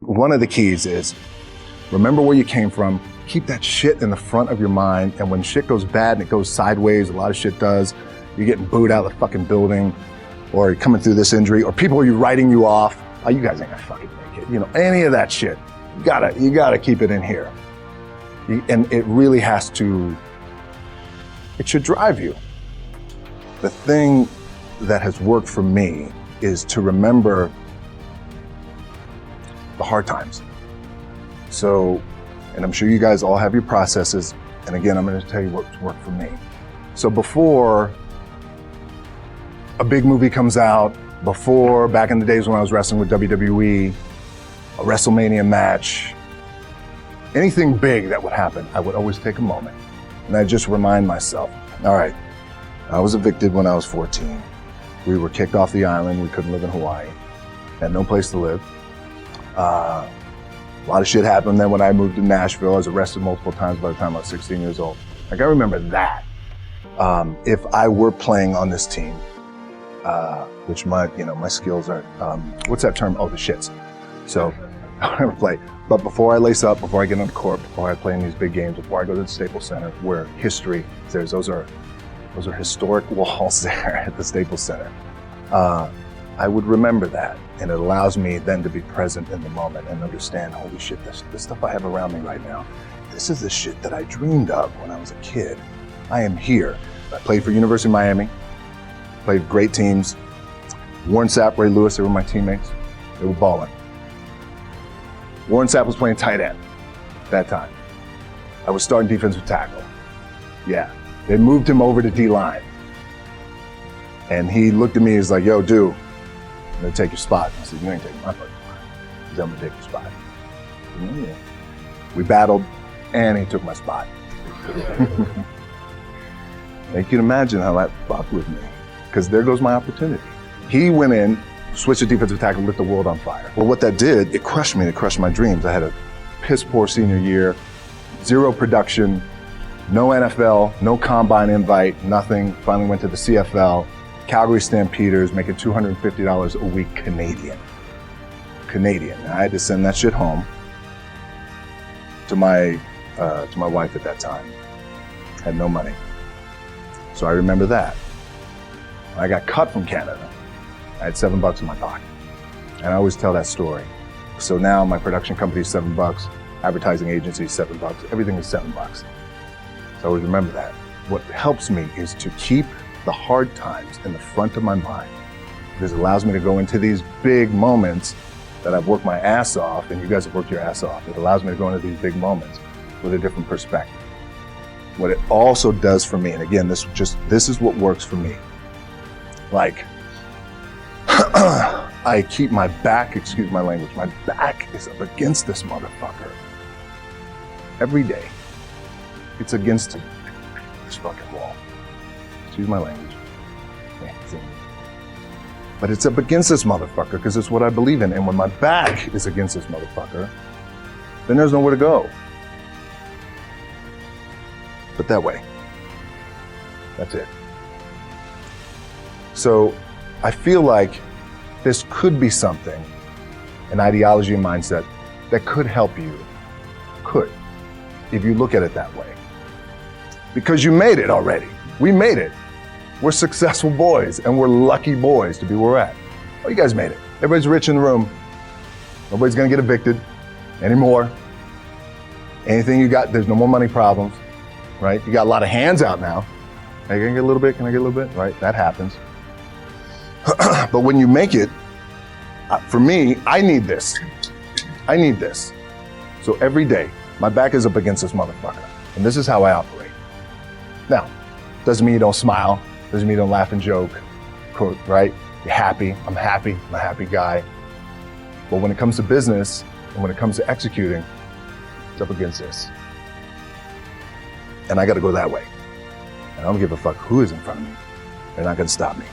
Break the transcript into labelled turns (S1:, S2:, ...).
S1: One of the keys is remember where you came from, keep that shit in the front of your mind, and when shit goes bad and it goes sideways, a lot of shit does, you're getting booed out of the fucking building, or you're coming through this injury, or people are writing you off, oh, you guys ain't gonna fucking make it, you know, any of that shit. You gotta keep it in here. And it really has to, it should drive you. The thing that has worked for me is to remember the hard times. So, and I'm sure you guys all have your processes, and again, I'm gonna tell you what's worked for me. So before a big movie comes out, before, back in the days when I was wrestling with WWE, a WrestleMania match, anything big that would happen, I would always take a moment and I just remind myself, all right, I was evicted when I was 14. We were kicked off the island. We couldn't live in Hawaii. Had no place to live. A lot of shit happened then when I moved to Nashville. I was arrested multiple times by the time I was 16 years old. Like, I remember that. If I were playing on this team, which my skills are, what's that term? Oh, the shits. So I never play. But before I lace up, before I get on the court, before I play in these big games, before I go to the Staples Center, where history, those are historic walls there at the Staples Center. I would remember that, and it allows me then to be present in the moment and understand, holy shit, the stuff I have around me right now, this is the shit that I dreamed of when I was a kid. I am here. I played for University of Miami, played great teams. Warren Sapp, Ray Lewis, they were my teammates. They were balling. Warren Sapp was playing tight end that time. I was starting defensive tackle. Yeah, they moved him over to D-line. And he looked at me, he's like, yo, dude, I'm gonna take your spot. I said, you ain't taking my fucking spot. He said, I'm gonna take your spot. Yeah. We battled, and he took my spot. You can imagine how that fucked with me, because there goes my opportunity. He went in, switched to defensive tackle, lit the world on fire. Well, what that did, it crushed me, it crushed my dreams. I had a piss poor senior year, zero production, no NFL, no combine invite, nothing. Finally went to the CFL, Calgary Stampeders, making $250 a week Canadian. And I had to send that shit home to my wife at that time. Had no money. So I remember that. When I got cut from Canada, I had $7 in my pocket. And I always tell that story. So now my production company is $7, advertising agency is $7, everything is $7. So I always remember that. What helps me is to keep the hard times in the front of my mind, because it allows me to go into these big moments that I've worked my ass off, and you guys have worked your ass off. It allows me to go into these big moments with a different perspective. What it also does for me, and again, this is what works for me. Like, I keep my back, excuse my language, my back is up against this motherfucker. Every day, it's against this fucking wall. Excuse my language. But it's up against this motherfucker because it's what I believe in. And when my back is against this motherfucker, then there's nowhere to go. But that way. That's it. So I feel like this could be something, an ideology and mindset that could help you. Could, if you look at it that way. Because you made it already. We made it. We're successful boys, and we're lucky boys to be where we're at. Oh, you guys made it. Everybody's rich in the room. Nobody's gonna get evicted anymore. Anything you got, there's no more money problems, right? You got a lot of hands out now. Hey, can I get a little bit? Can I get a little bit? Right, that happens. But when you make it, for me, I need this. I need this. So every day, my back is up against this motherfucker, and this is how I operate. Now, doesn't mean you don't smile, doesn't mean you don't laugh and joke, right? You're happy, I'm a happy guy. But when it comes to business, and when it comes to executing, it's up against this. And I gotta go that way. And I don't give a fuck who is in front of me. They're not gonna stop me.